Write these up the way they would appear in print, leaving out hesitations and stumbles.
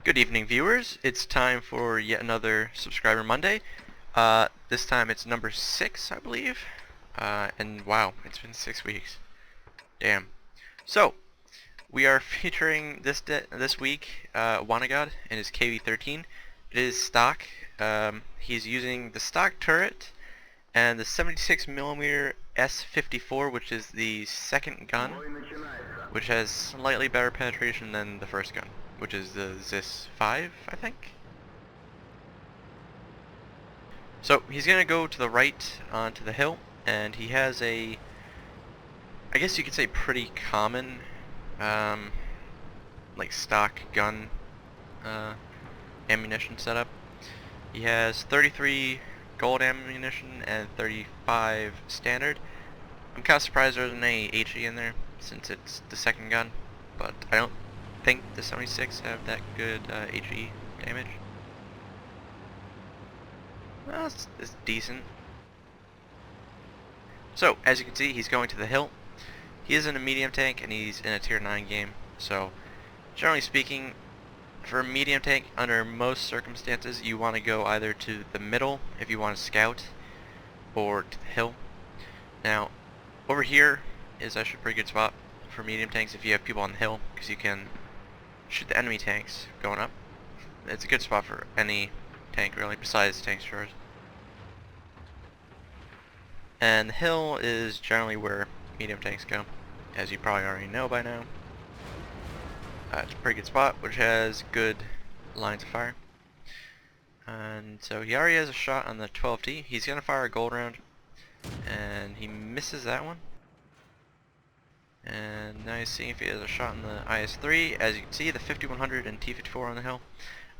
Good evening, viewers. It's time for yet another Subscriber Monday. This time it's number 6, I believe. And wow, it's been 6 weeks. Damn. So, we are featuring this week Wanagod and his KV-13. It is stock. He's using the stock turret and the 76mm S54, which is the second gun, which has slightly better penetration than the first gun, which is the Zis 5, I think. So he's gonna go to the right onto the hill, and he has a, I guess you could say, pretty common, like stock gun ammunition setup. He has 33 gold ammunition and 35 standard. I'm kind of surprised there isn't any HE in there, since it's the second gun, but I don't think the 76 have that good HE damage. Well, it's decent. So, as you can see, he's going to the hill. He is in a medium tank, and he's in a tier 9 game. So, generally speaking, for a medium tank, under most circumstances, you want to go either to the middle, if you want to scout, or to the hill. Now, over here is actually a pretty good spot for medium tanks if you have people on the hill, because you can shoot the enemy tanks going up. It's a good spot for any tank, really, besides tank destroyers. And the hill is generally where medium tanks go, as you probably already know by now. It's a pretty good spot, which has good lines of fire. And so he already has a shot on the 12T. He's going to fire a gold round, and he misses that one. And now he's seeing if he has a shot on the IS-3. As you can see, the 5100 and T-54 on the hill.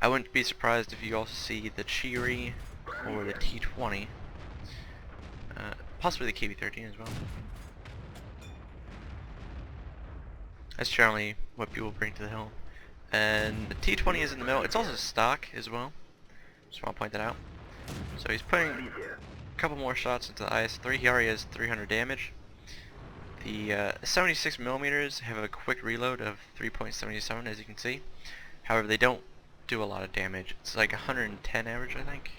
I wouldn't be surprised if you also see the Cheery or the T-20. Possibly the KV-13 as well. That's generally what people bring to the hill. And the T-20 is in the middle. It's also stock as well. Just want to point that out. So he's putting a couple more shots into the IS-3. He already has 300 damage. The 76mm have a quick reload of 3.77, as you can see. However, they don't do a lot of damage. It's like 110 average, I think.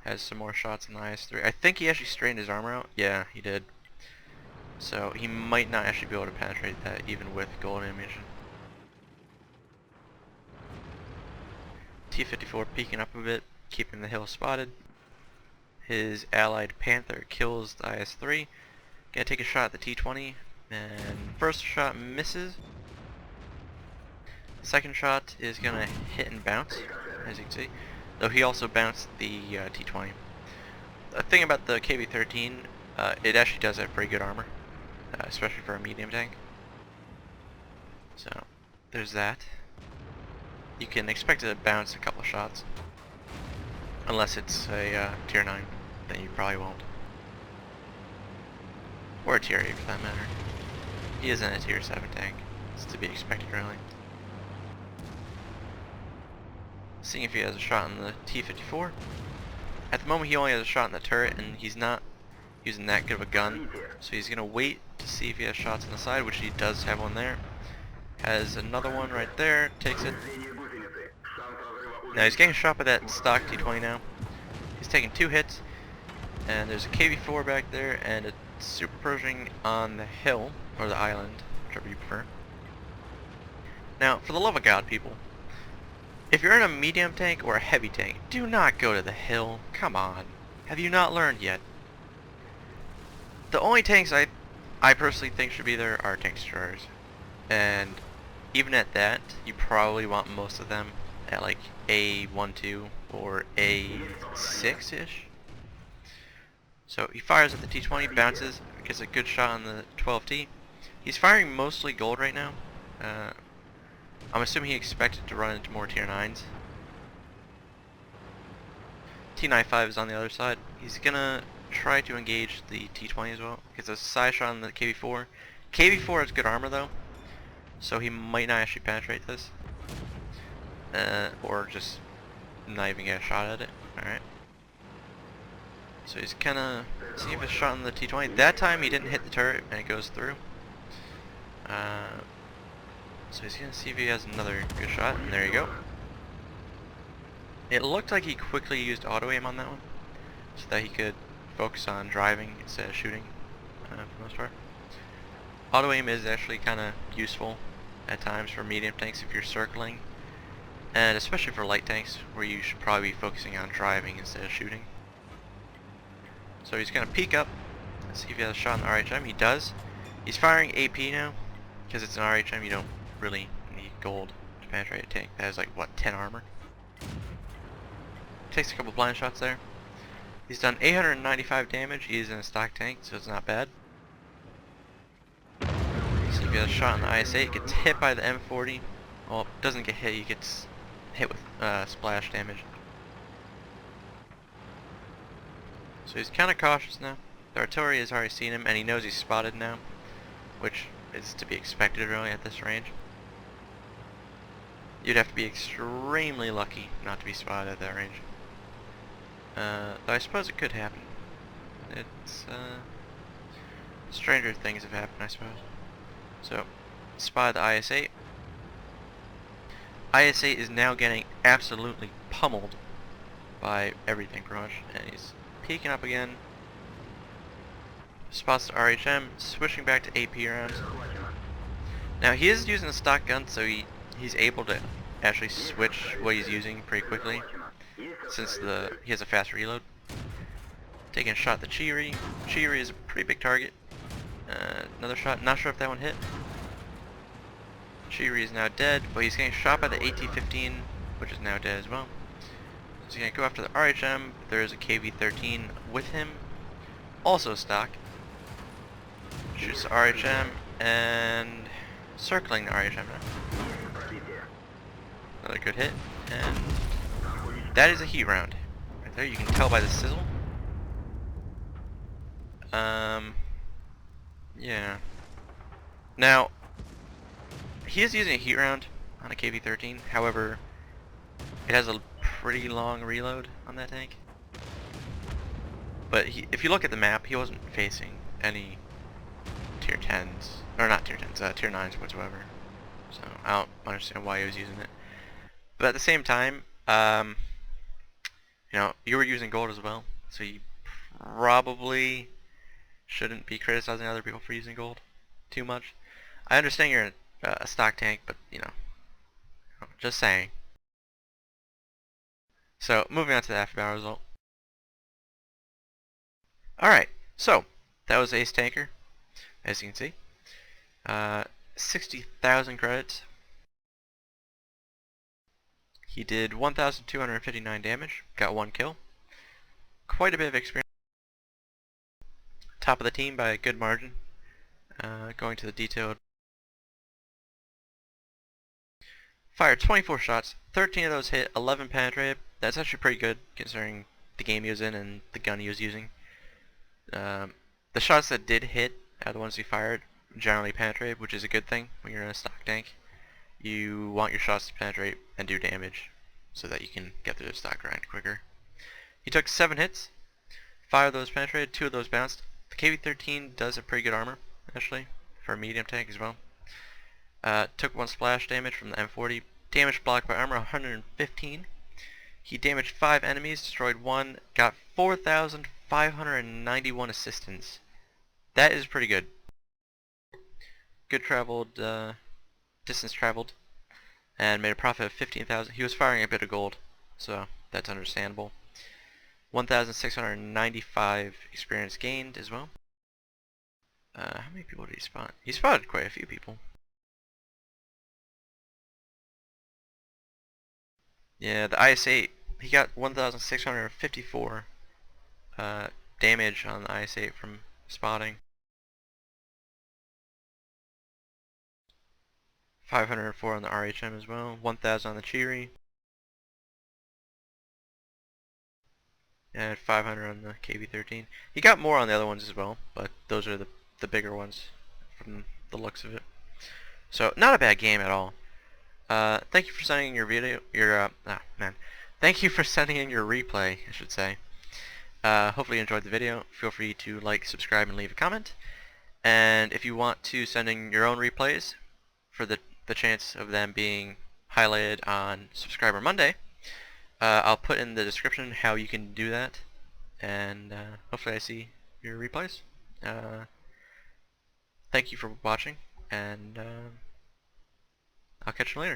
Has some more shots in the IS-3. I think he actually straightened his armor out. Yeah, he did. So he might not actually be able to penetrate that even with gold ammunition. T-54 peeking up a bit, keeping the hill spotted. His allied Panther kills the IS-3. Gonna take a shot at the T-20, and first shot misses. Second shot is gonna hit and bounce, as you can see. Though he also bounced the T-20. The thing about the KV-13, it actually does have pretty good armor, especially for a medium tank. So, there's that. You can expect it to bounce a couple shots. Unless it's a tier 9, then you probably won't. Or a tier 8 for that matter. He isn't a tier 7 tank. It's to be expected, really. Seeing if he has a shot on the T-54. At the moment he only has a shot on the turret, and he's not using that good of a gun, so he's gonna wait to see if he has shots on the side, which he does have one there. Has another one right there, takes it. Now he's getting shot by that stock T-20 now. He's taking 2 hits, and there's a KV-4 back there, and a Super Pershing on the hill, or the island, whichever you prefer. Now, for the love of God, people, if you're in a medium tank or a heavy tank, do not go to the hill. Come on. Have you not learned yet? The only tanks I personally think should be there are tank destroyers. And even at that, you probably want most of them at like A12 or A6-ish. So he fires at the T-20, bounces, gets a good shot on the 12T. He's firing mostly gold right now. I'm assuming he expected to run into more tier 9s. T-95 is on the other side. He's gonna try to engage the T-20 as well. Gets a side shot on the KV-4. KV-4 has good armor though, so he might not actually penetrate this. Or just not even get a shot at it. Alright. So he's kinda seeing if it's shot on the T-20. That time he didn't hit the turret and it goes through. So he's gonna see if he has another good shot, and there you go. It looked like he quickly used auto aim on that one, so that he could focus on driving instead of shooting, for the most part. Auto aim is actually kind of useful at times for medium tanks if you're circling, and especially for light tanks where you should probably be focusing on driving instead of shooting. So he's gonna peek up, let's see if he has a shot on the RHM. He does. He's firing AP now, because it's an RHM. You don't really need gold to penetrate a tank that has like what, 10 armor. Takes a couple blind shots there. He's done 895 damage. He is in a stock tank, so it's not bad. So he gets a shot on the IS-8, gets hit by the M40. Well, doesn't get hit, he gets hit with splash damage. So he's kind of cautious now. The artillery has already seen him, and he knows he's spotted now, which is to be expected really at this range. You'd have to be extremely lucky not to be spotted at that range. Though I suppose it could happen. It's, stranger things have happened, I suppose. So, spotted the IS-8. IS-8 is now getting absolutely pummeled by everything pretty much, and he's peeking up again. Spots the RHM, switching back to AP rounds. Now he is using a stock gun, so he's able to actually switch what he's using pretty quickly, since he has a fast reload. Taking a shot at the Cheery. Cheery is a pretty big target. Another shot, not sure if that one hit. Cheery is now dead, but he's getting shot by the AT-15, which is now dead as well. So he's going to go after the RHM. There is a KV-13 with him, also stock. Shoots the RHM, and circling the RHM now. Another good hit, and that is a heat round. Right there, you can tell by the sizzle. Yeah. Now, he is using a heat round on a KV-13, however, it has a pretty long reload on that tank. But if you look at the map, he wasn't facing any tier 10s, or not tier 10s, tier 9s whatsoever. So I don't understand why he was using it. But at the same time, you know, you were using gold as well, so you probably shouldn't be criticizing other people for using gold too much. I understand you're a stock tank, but you know, just saying. So moving on to the after battle result. Alright, so that was Ace Tanker, as you can see. 60,000 credits. He did 1,259 damage, got 1 kill. Quite a bit of experience. Top of the team by a good margin. Going to the detailed. Fired 24 shots, 13 of those hit, 11 penetrated. That's actually pretty good considering the game he was in and the gun he was using. The shots that did hit are the ones he fired generally penetrated, which is a good thing when you're in a stock tank. You want your shots to penetrate and do damage so that you can get through the stock grind quicker. He took 7 hits, 5 of those penetrated, 2 of those bounced. The KV-13 does have pretty good armor, actually, for a medium tank as well. Took 1 splash damage from the M40. Damage blocked by armor 115. He damaged 5 enemies, destroyed 1, got 4,591 assistance. That is pretty good. Good traveled, distance traveled, and made a profit of 15,000. He was firing a bit of gold, so that's understandable. 1,695 experience gained as well. How many people did he spot? He spotted quite a few people. Yeah, the IS-8, he got 1,654 damage on the IS-8 from spotting. 504 on the RHM as well, 1,000 on the Cheery, and 500 on the KV-13. He got more on the other ones as well, but those are the bigger ones from the looks of it. So not a bad game at all. Thank you for sending in your video. Thank you for sending in your replay, I should say. Hopefully you enjoyed the video. Feel free to like, subscribe, and leave a comment. And if you want to send in your own replays for the the chance of them being highlighted on Subscriber Monday, I'll put in the description how you can do that, and hopefully I see your replies. Thank you for watching, and I'll catch you later.